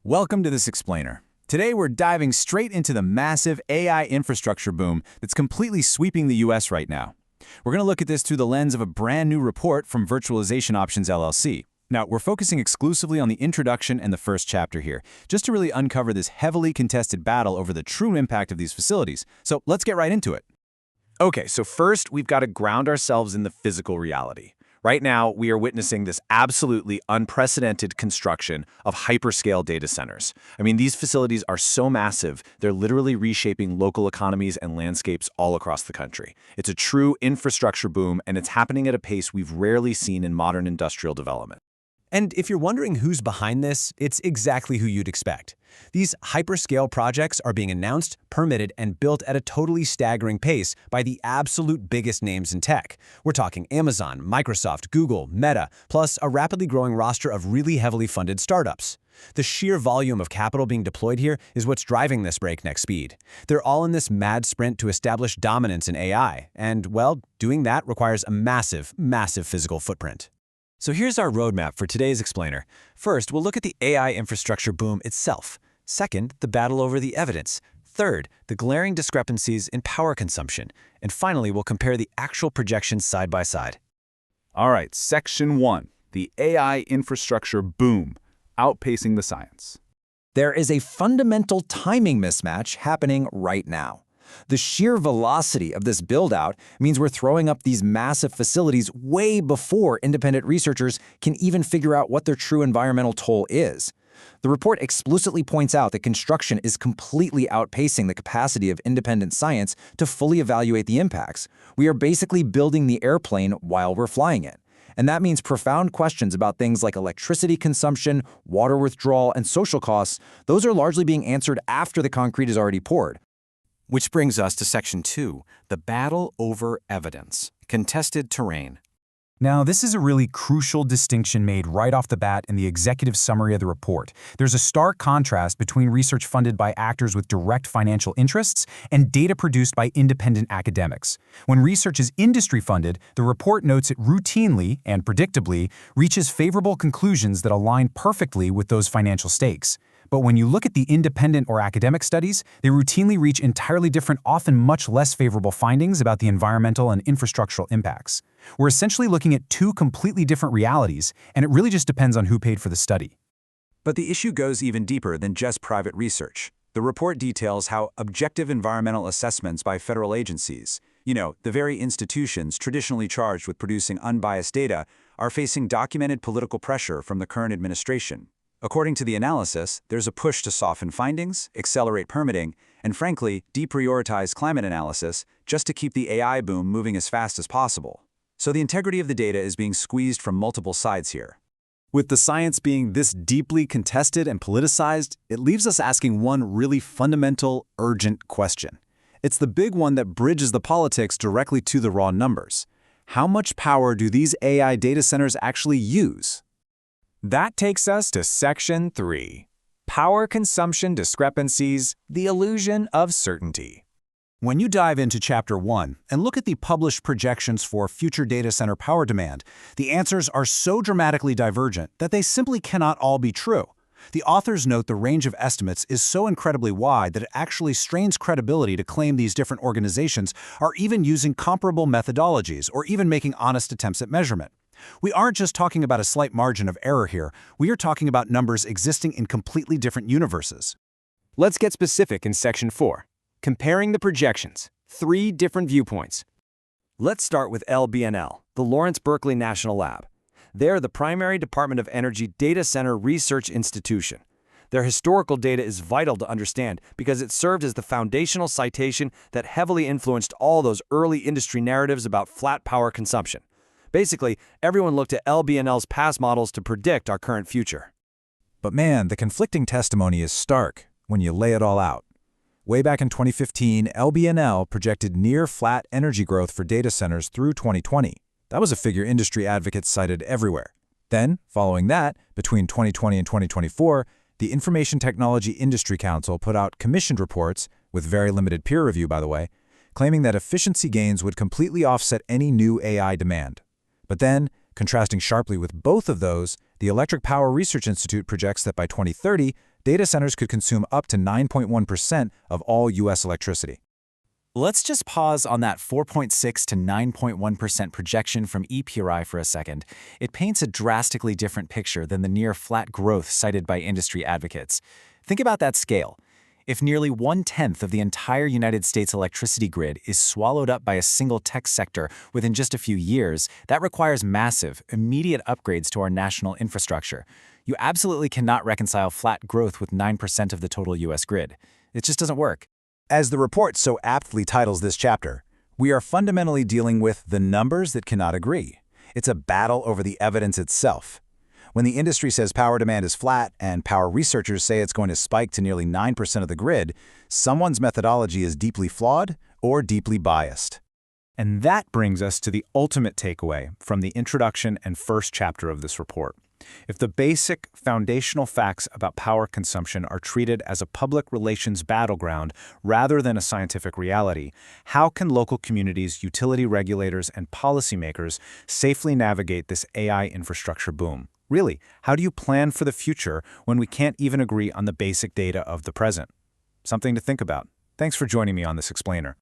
Welcome to this explainer. Today we're diving straight into the massive AI infrastructure boom that's completely sweeping the US right now. We're going to look at this through the lens of a brand new report from Virtualization Options LLC. Now, we're focusing exclusively on the introduction and the first chapter here, just to really uncover this heavily contested battle over the true impact of these facilities. So let's get right into it. Okay, so first we've got to ground ourselves in the physical reality. Right now, we are witnessing this absolutely unprecedented construction of hyperscale data centers. I mean, these facilities are so massive, they're literally reshaping local economies and landscapes all across the country. It's a true infrastructure boom, and it's happening at a pace we've rarely seen in modern industrial development. And if you're wondering who's behind this, it's exactly who you'd expect. These hyperscale projects are being announced, permitted, and built at a totally staggering pace by the absolute biggest names in tech. We're talking Amazon, Microsoft, Google, Meta, plus a rapidly growing roster of really heavily funded startups. The sheer volume of capital being deployed here is what's driving this breakneck speed. They're all in this mad sprint to establish dominance in AI, and, well, doing that requires a massive, massive physical footprint. So here's our roadmap for today's explainer. First, we'll look at the AI infrastructure boom itself. Second, the battle over the evidence. Third, the glaring discrepancies in power consumption. And finally, we'll compare the actual projections side by side. All right, Section 1, the AI infrastructure boom, outpacing the science. There is a fundamental timing mismatch happening right now. The sheer velocity of this build-out means we're throwing up these massive facilities way before independent researchers can even figure out what their true environmental toll is. The report explicitly points out that construction is completely outpacing the capacity of independent science to fully evaluate the impacts. We are basically building the airplane while we're flying it. And that means profound questions about things like electricity consumption, water withdrawal, and social costs. Those are largely being answered after the concrete is already poured. Which brings us to Section 2, the battle over evidence, contested terrain. Now, this is a really crucial distinction made right off the bat in the executive summary of the report. There's a stark contrast between research funded by actors with direct financial interests and data produced by independent academics. When research is industry-funded, the report notes it routinely and predictably reaches favorable conclusions that align perfectly with those financial stakes. But when you look at the independent or academic studies, they routinely reach entirely different, often much less favorable findings about the environmental and infrastructural impacts. We're essentially looking at two completely different realities, and it really just depends on who paid for the study. But the issue goes even deeper than just private research. The report details how objective environmental assessments by federal agencies, the very institutions traditionally charged with producing unbiased data, are facing documented political pressure from the current administration. According to the analysis, there's a push to soften findings, accelerate permitting, and frankly, deprioritize climate analysis just to keep the AI boom moving as fast as possible. So the integrity of the data is being squeezed from multiple sides here. With the science being this deeply contested and politicized, it leaves us asking one really fundamental, urgent question. It's the big one that bridges the politics directly to the raw numbers. How much power do these AI data centers actually use? That takes us to Section 3, Power Consumption Discrepancies, the Illusion of Certainty. When you dive into Chapter 1 and look at the published projections for future data center power demand, the answers are so dramatically divergent that they simply cannot all be true. The authors note the range of estimates is so incredibly wide that it actually strains credibility to claim these different organizations are even using comparable methodologies or even making honest attempts at measurement. We aren't just talking about a slight margin of error here, we are talking about numbers existing in completely different universes. Let's get specific in Section 4, comparing the projections, 3 different viewpoints. Let's start with LBNL, the Lawrence Berkeley National Lab. They're the primary Department of Energy data center research institution. Their historical data is vital to understand because it served as the foundational citation that heavily influenced all those early industry narratives about flat power consumption. Basically, everyone looked at LBNL's past models to predict our current future. But man, the conflicting testimony is stark when you lay it all out. Way back in 2015, LBNL projected near-flat energy growth for data centers through 2020. That was a figure industry advocates cited everywhere. Then, following that, between 2020 and 2024, the Information Technology Industry Council put out commissioned reports, with very limited peer review by the way, claiming that efficiency gains would completely offset any new AI demand. But then, contrasting sharply with both of those, the Electric Power Research Institute projects that by 2030, Data centers could consume up to 9.1% of all U.S. electricity. Let's just pause on that 4.6 to 9.1% projection from EPRI for a second. It paints a drastically different picture than the near-flat growth cited by industry advocates. Think about that scale. If nearly 1/10 of the entire United States electricity grid is swallowed up by a single tech sector within just a few years, that requires massive, immediate upgrades to our national infrastructure. You absolutely cannot reconcile flat growth with 9% of the total U.S. grid. It just doesn't work. As the report so aptly titles this chapter, we are fundamentally dealing with the numbers that cannot agree. It's a battle over the evidence itself. When the industry says power demand is flat and power researchers say it's going to spike to nearly 9% of the grid, someone's methodology is deeply flawed or deeply biased. And that brings us to the ultimate takeaway from the introduction and first chapter of this report. If the basic, foundational facts about power consumption are treated as a public relations battleground rather than a scientific reality, how can local communities, utility regulators, and policymakers safely navigate this AI infrastructure boom? Really, how do you plan for the future when we can't even agree on the basic data of the present? Something to think about. Thanks for joining me on this explainer.